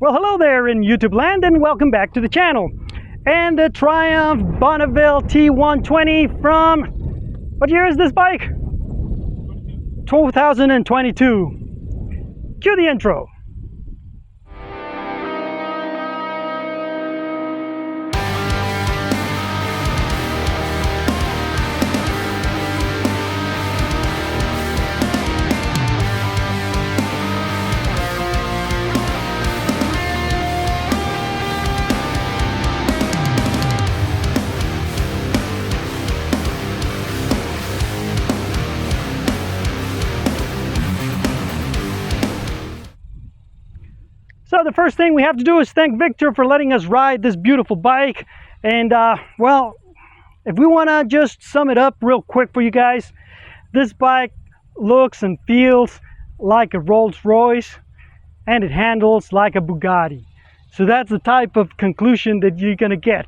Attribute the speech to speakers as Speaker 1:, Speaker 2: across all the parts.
Speaker 1: Well, hello there in YouTube land and welcome back to the channel. And the Triumph Bonneville T-120 from, what year is this bike? 2022. Cue the intro. So the first thing we have to do is thank Victor for letting us ride this beautiful bike. And well, if we want to just sum it up real quick for you guys, this bike looks and feels like a Rolls Royce and it handles like a Bugatti. So that's the type of conclusion that you're gonna get.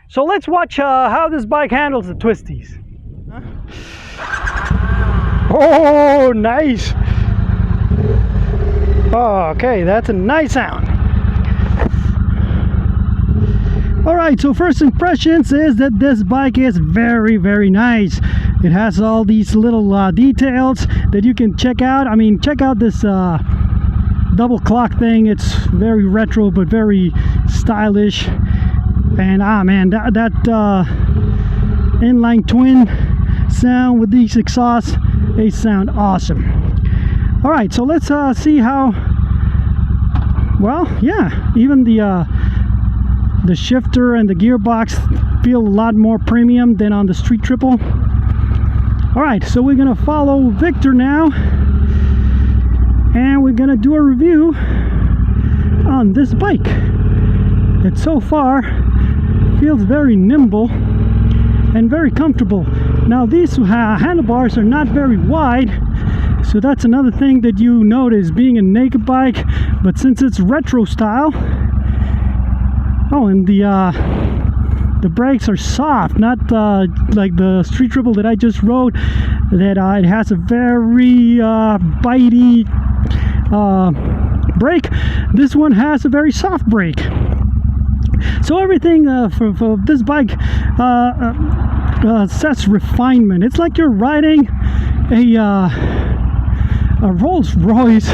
Speaker 1: So let's watch how this bike handles the twisties. Oh, nice. Oh, okay, that's a nice sound. Alright, so first impressions is that this bike is very, very nice. It has all these little details that you can check out. I mean, check out this double clock thing. It's very retro but very stylish. And man, that inline twin sound with these exhausts, they sound awesome. All right, so let's see how, well, yeah, even the shifter and the gearbox feel a lot more premium than on the Street Triple. All right, so we're gonna follow Victor now, and we're gonna do a review on this bike. It so far feels very nimble and very comfortable. Now these handlebars are not very wide, so that's another thing that you notice being a naked bike. But since it's retro style, oh, and the brakes are soft, not like the Street Triple that I just rode, that it has a very bitey brake. This one has a very soft brake. So everything for this bike says refinement. It's like you're riding a Rolls Royce,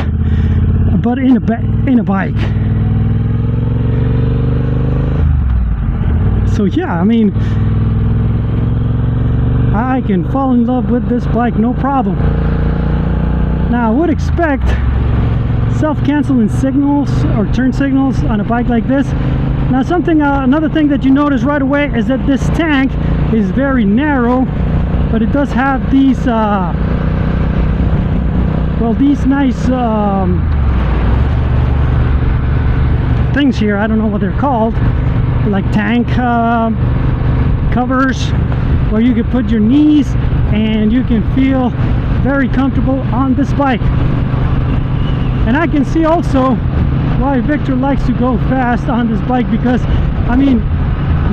Speaker 1: but in a bike. So yeah, I mean, I can fall in love with this bike no problem. Now I would expect self-canceling signals or turn signals on a bike like this. Now another thing that you notice right away is that this tank is very narrow, but it does have these well, these nice things here. I don't know what they're called, like tank covers, where you can put your knees and you can feel very comfortable on this bike. And I can see also why Victor likes to go fast on this bike, because I mean,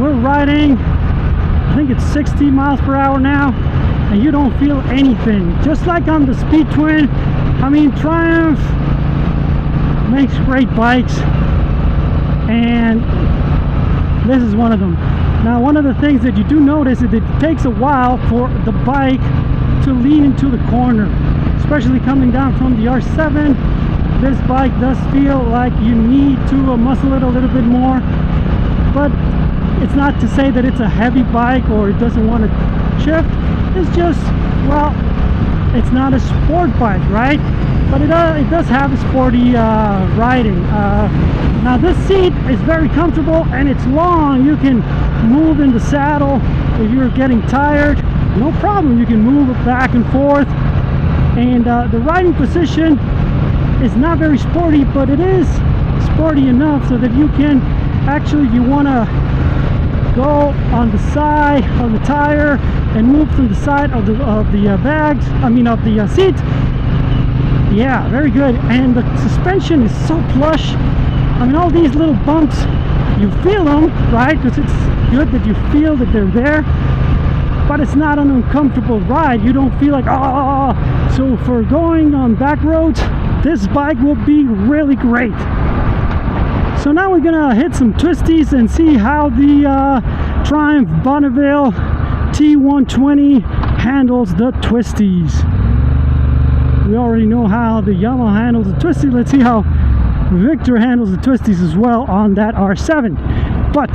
Speaker 1: we're riding, I think it's 60 miles per hour now, and you don't feel anything. Just like on the Speed Twin. I mean, Triumph makes great bikes, and this is one of them. Now, one of the things that you do notice is that it takes a while for the bike to lean into the corner, especially coming down from the R7. This bike does feel like you need to muscle it a little bit more, but it's not to say that it's a heavy bike or it doesn't want to shift. It's just, well, it's not a sport bike, right? But it does have a sporty riding. Now this seat is very comfortable and it's long. You can move in the saddle if you're getting tired, no problem. You can move it back and forth. And the riding position is not very sporty, but it is sporty enough so that you can actually, you want to go on the side of the tire and move to the side of the bags, I mean of the seat. Yeah, very good. And the suspension is so plush. I mean, all these little bumps, you feel them, right? Because it's good that you feel that they're there, but it's not an uncomfortable ride. You don't feel like, oh. So for going on back roads, this bike will be really great. So now we're gonna hit some twisties and see how the Triumph Bonneville T-120 handles the twisties. We already know how the Yamaha handles the twisty. Let's see how Victor handles the twisties as well on that R7. But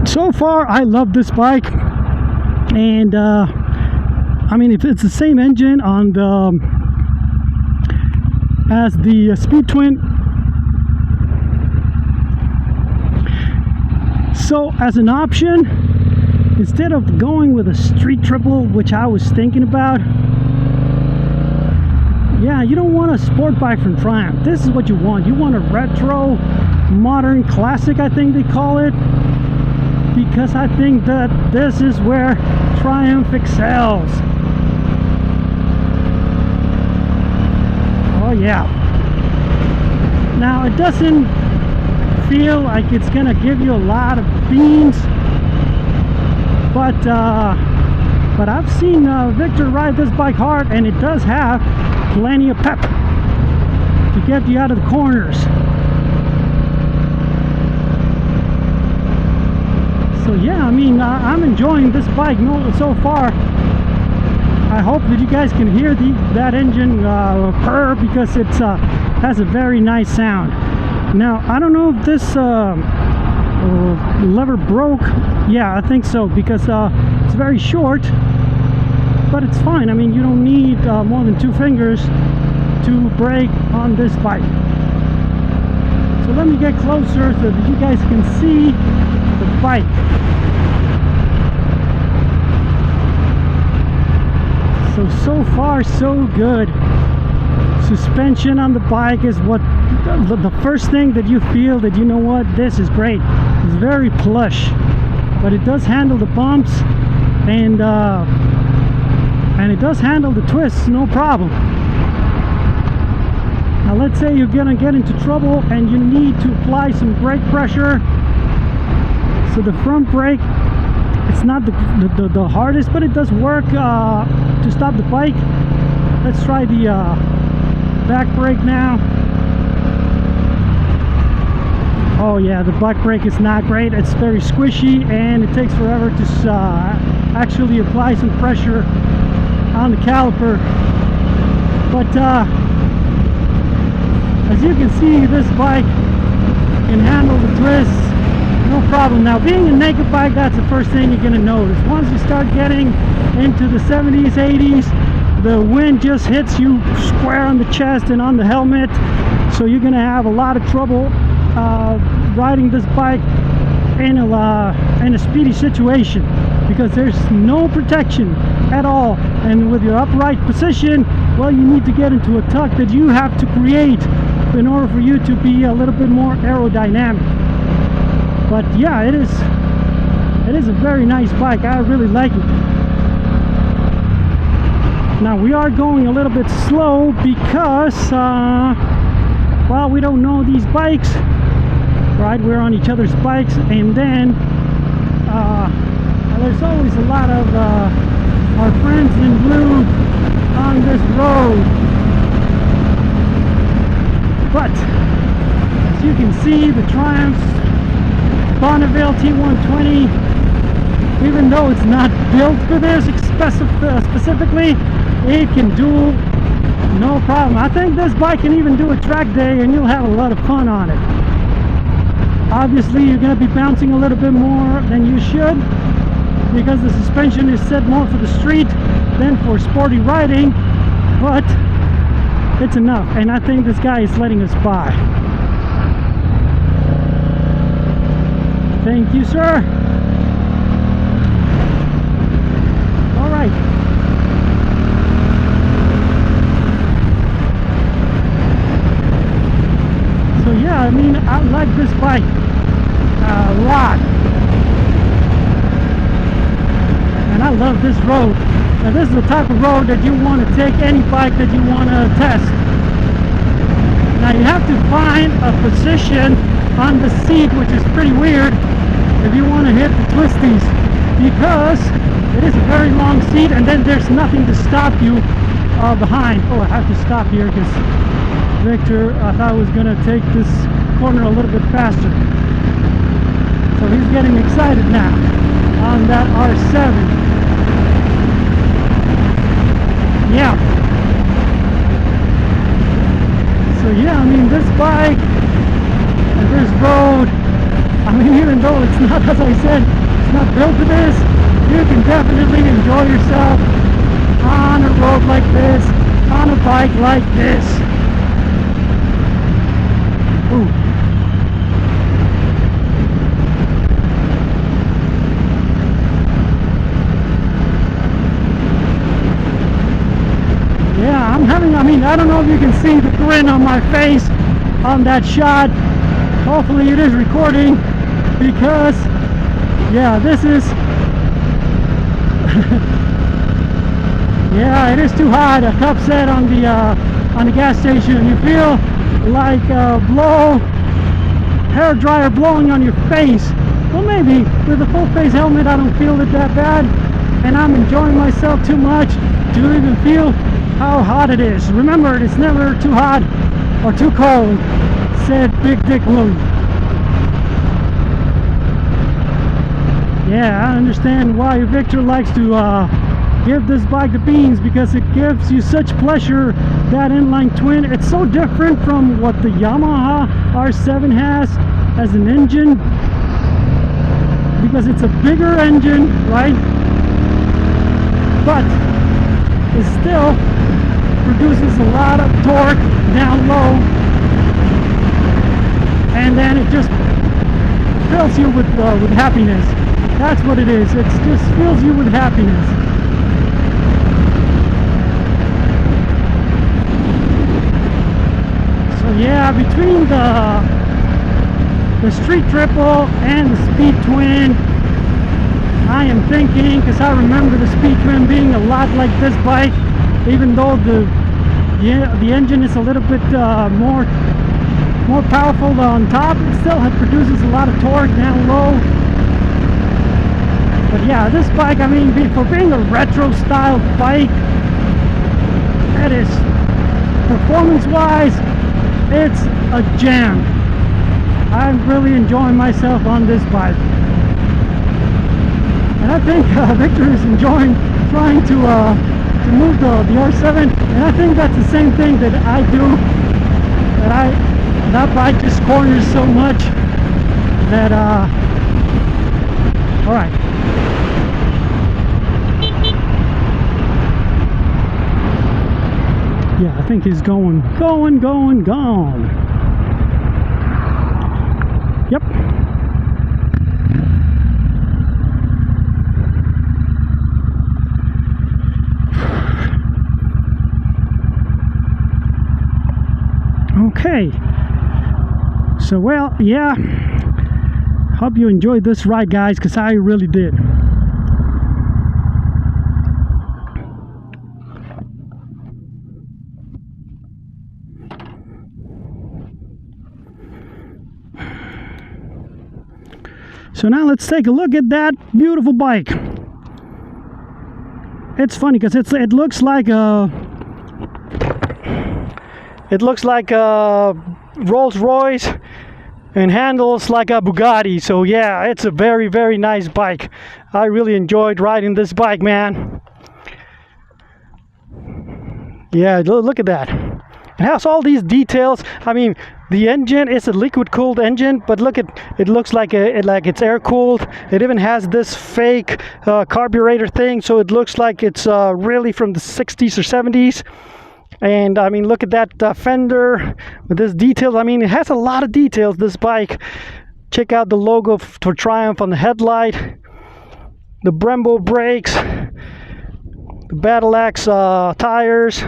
Speaker 1: so far I love this bike, and I mean, if it's the same engine on the as the Speed Twin. So as an option, instead of going with a street triple, which I was thinking about, yeah, you don't want a sport bike from Triumph. This is what you want. You want a retro, modern, classic, I think they call it, because I think that this is where Triumph excels. Oh yeah. Now it doesn't feel like it's gonna give you a lot of beans, but I've seen Victor ride this bike hard, and it does have plenty of pep to get you out of the corners. So yeah, I mean, I'm enjoying this bike so far. I hope that you guys can hear that engine purr, because it has a very nice sound. Now, I don't know if this lever broke. Yeah, I think so, because it's very short, but it's fine. I mean, you don't need more than 2 fingers to brake on this bike. So let me get closer so that you guys can see the bike. So far so good. Suspension on the bike is what the first thing that you feel, that you know what, this is great. It's very plush, but it does handle the bumps, and it does handle the twists, no problem. Now let's say you're gonna get into trouble and you need to apply some brake pressure. So the front brake, it's not the hardest, but it does work to stop the bike. Let's try the back brake now. Oh yeah, the back brake is not great. It's very squishy, and it takes forever to actually apply some pressure on the caliper. But as you can see, this bike can handle the twists, no problem. Now, being a naked bike, that's the first thing you're going to notice. Once you start getting into the 70s, 80s, the wind just hits you square on the chest and on the helmet, so you're going to have a lot of trouble riding this bike in a speedy situation, because there's no protection at all. And with your upright position, well, you need to get into a tuck that you have to create in order for you to be a little bit more aerodynamic. But yeah, it is a very nice bike. I really like it. Now we are going a little bit slow because well, we don't know these bikes, right? We're on each other's bikes, and then there's always a lot of our friends in blue on this road. But as you can see, the Triumph Bonneville T-120, even though it's not built for this specifically, it can do no problem. I think this bike can even do a track day, and you'll have a lot of fun on it. Obviously, you're going to be bouncing a little bit more than you should, because the suspension is set more for the street than for sporty riding, but it's enough, and I think this guy is letting us by. Thank you, sir. All right. So yeah, I mean, I like this bike a lot, and I love this road. Now this is the type of road that you want to take any bike that you want to test. Now you have to find a position on the seat, which is pretty weird, if you want to hit the twisties, because it is a very long seat, and then there's nothing to stop you behind. Oh, I have to stop here because Victor, I thought, was going to take this corner a little bit faster. So he's getting excited now on that R7. Yeah. So yeah, I mean, this bike and this road, I mean, even though it's not, as I said, it's not built for this, you can definitely enjoy yourself on a road like this, on a bike like this. Ooh. Yeah, I mean, I don't know if you can see the grin on my face on that shot. Hopefully it is recording, because, yeah, this is, yeah, it is too hot. A cup set on the gas station. You feel like hair dryer blowing on your face. Well, maybe with a full face helmet I don't feel it that bad, and I'm enjoying myself too much to even feel how hot it is. Remember, it's never too hot or too cold, said Big Dick Willie. Yeah, I understand why Victor likes to give this bike the beans, because it gives you such pleasure. That inline twin, it's so different from what the Yamaha R7 has as an engine, because it's a bigger engine, right? But it still produces a lot of torque down low, and then it just fills you with happiness. That's what it is. It just fills you with happiness. So yeah, between the street triple and the speed twin, I am thinking, because I remember the speed twin being a lot like this bike, even though the engine is a little bit more powerful on top, it still produces a lot of torque down low. But yeah, this bike, I mean, for being a retro style bike, that is, performance wise, it's a jam. I'm really enjoying myself on this bike, and I think Victor is enjoying trying to move the R7, and I think that's the same thing that I do. That bike just corners so much that all right. Yeah, I think he's going. Yep. Okay. So, well, yeah. Hope you enjoyed this ride, guys, because I really did. So now let's take a look at that beautiful bike. It's funny because it looks like a Rolls Royce and handles like a Bugatti. So yeah, it's a very, very nice bike. I really enjoyed riding this bike, man. Yeah, look at that. It has all these details. I mean, the engine is a liquid cooled engine, but look at it, looks like it's air cooled. It even has this fake carburetor thing, so it looks like it's really from the 60s or 70s. And I mean, look at that fender with this detail. I mean, it has a lot of details, this bike. Check out the logo for Triumph on the headlight, the Brembo brakes, the Battle Axe tires,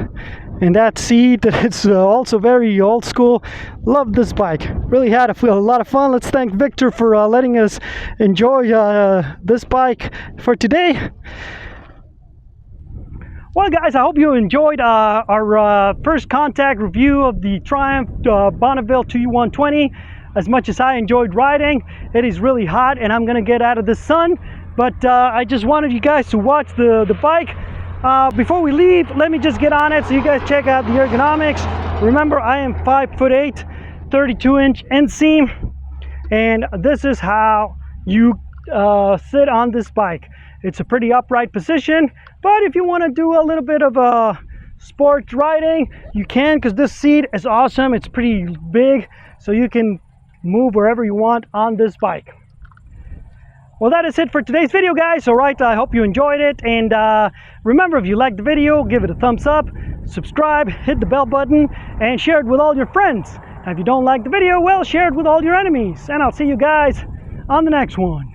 Speaker 1: and that seat. It's also very old school. Love this bike. Really had a lot of fun. Let's thank Victor for letting us enjoy this bike for today. Well, guys, I hope you enjoyed our first contact review of the Triumph Bonneville T-120 as much as I enjoyed riding. It is really hot and I'm gonna get out of the sun, but I just wanted you guys to watch the bike. Before we leave, let me just get on it so you guys check out the ergonomics. Remember, I am 5'8", 32-inch inseam, and this is how you sit on this bike. It's a pretty upright position, but if you want to do a little bit of sports riding, you can, because this seat is awesome. It's pretty big, so you can move wherever you want on this bike. Well, that is it for today's video, guys. All right, I hope you enjoyed it, and remember, if you liked the video, give it a thumbs up, subscribe, hit the bell button, and share it with all your friends. And if you don't like the video, well, share it with all your enemies, and I'll see you guys on the next one.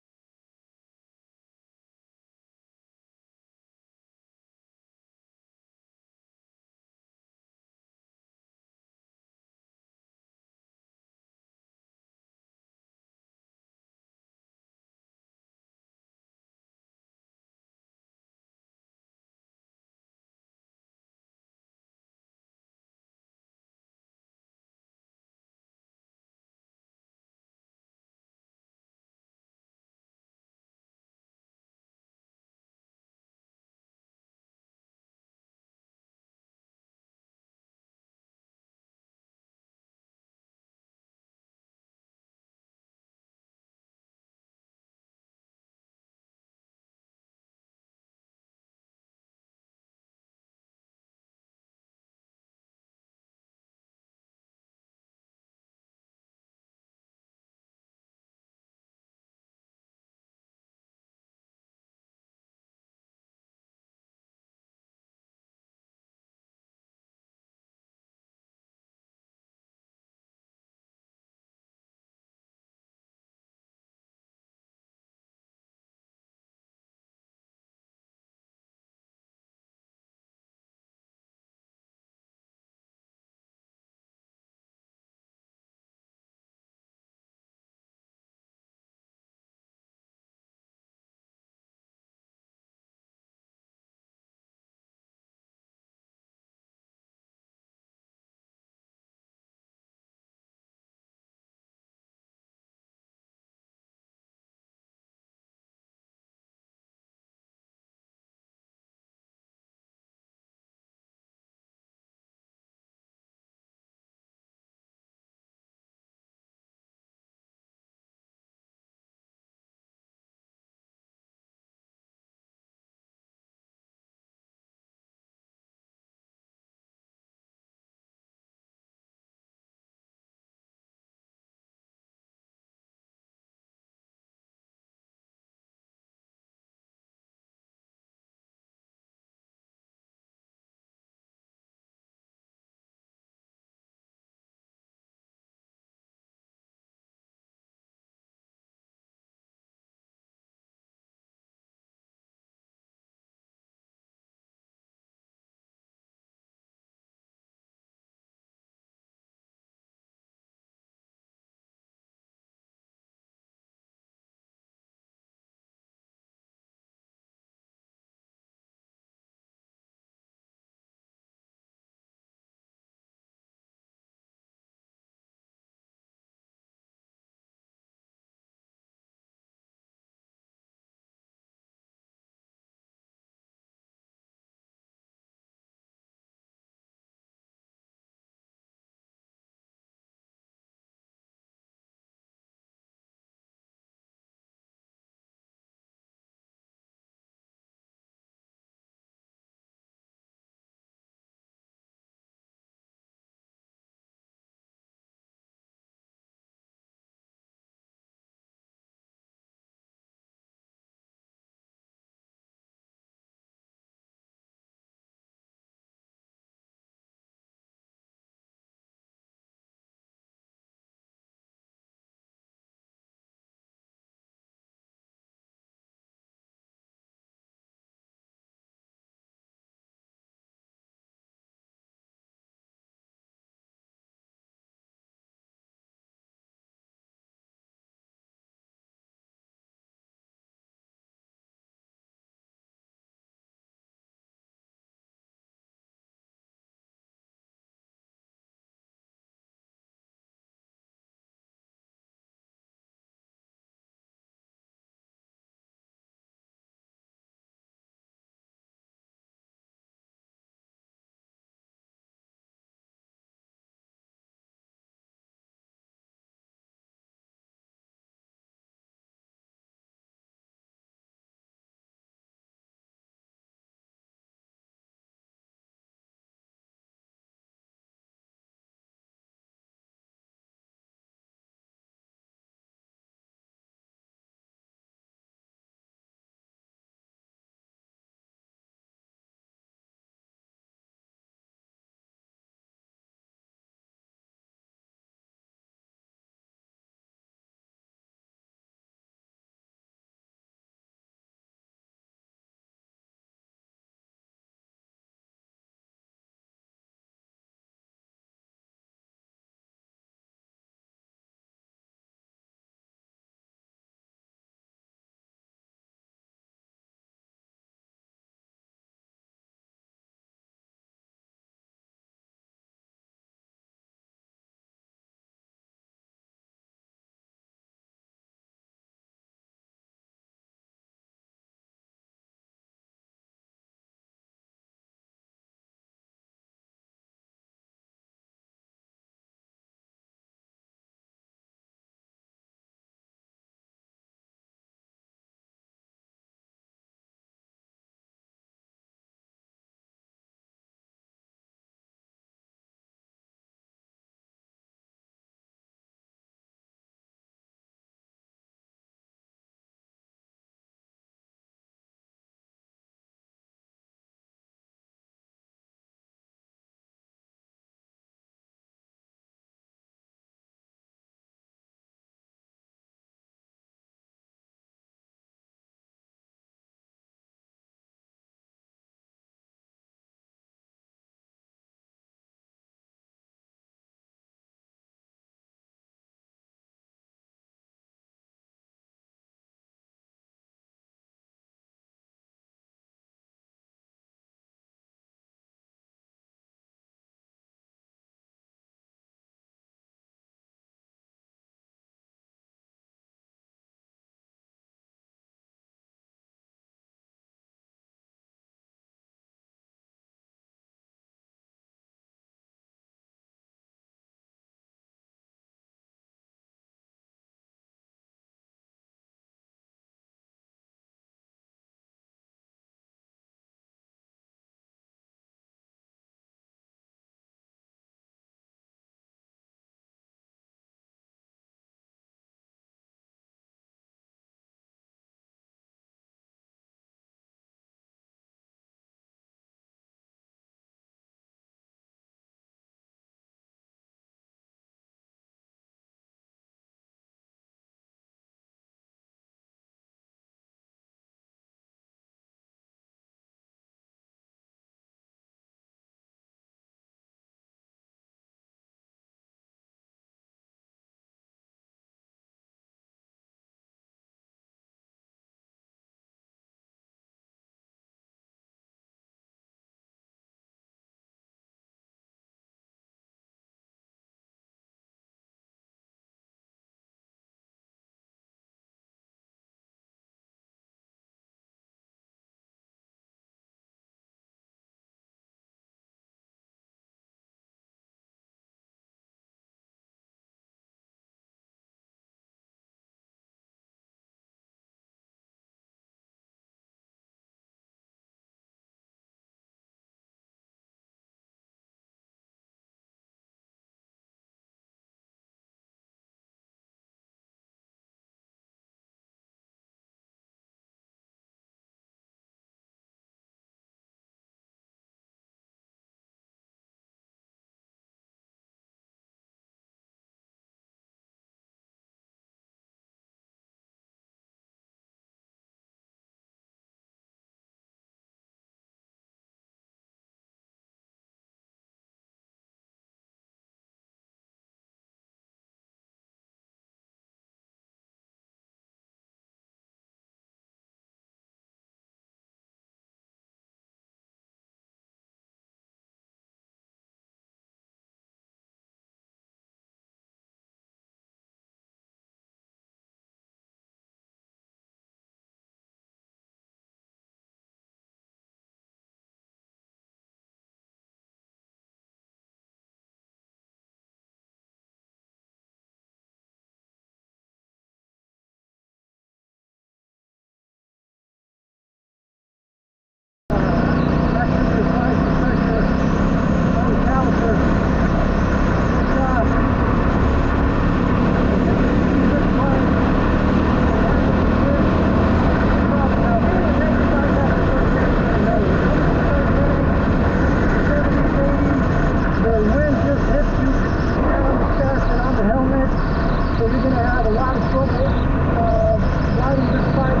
Speaker 1: comfortable riding this bike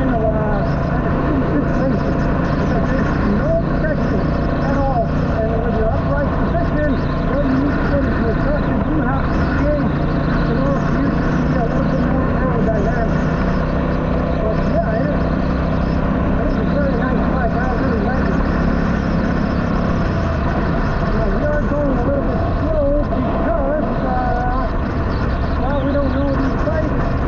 Speaker 1: in a city situation because there's no protection at all. And with your upright position, what you need to put into a truck is you have to change in order for you to be a little bit more aerodynamic. But yeah, it is a very nice bike. I really like it. Now we are going a little bit slow because well, we don't know these bikes.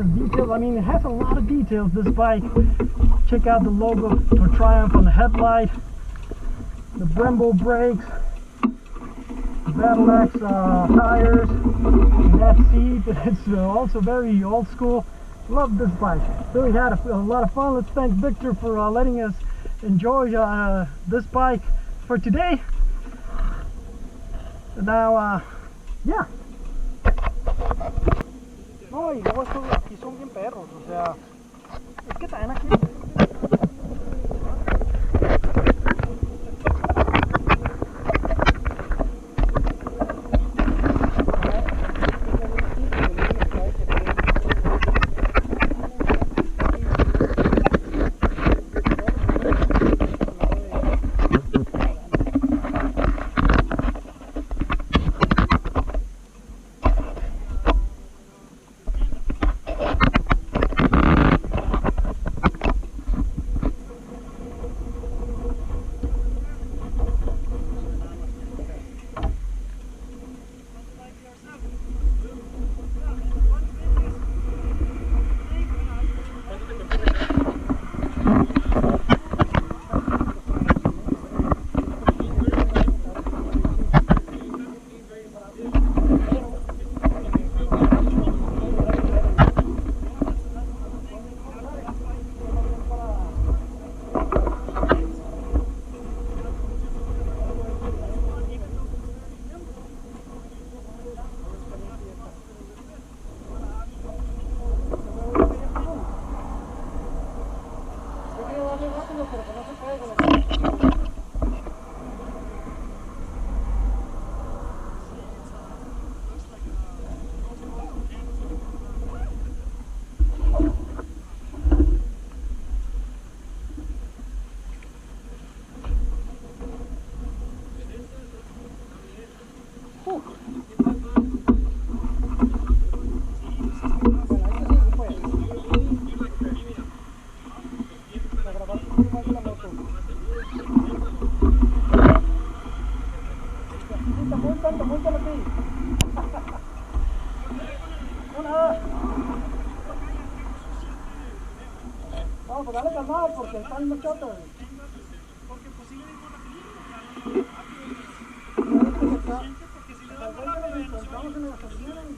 Speaker 1: this details. I mean, it has a lot of details, this bike. Check out the logo for Triumph on the headlight, the Brembo brakes, Battle Axe tires, and that seat. It's also very old school. Love this bike. Really had a lot of fun. Let's thank Victor for letting us enjoy this bike for today. Now, yeah. No, y luego estos aquí son bien perros, o sea, es que también aquí. No, pues dale calmado porque están muy chotos. Porque posiblemente la película. Porque si le da la encontramos en la estación.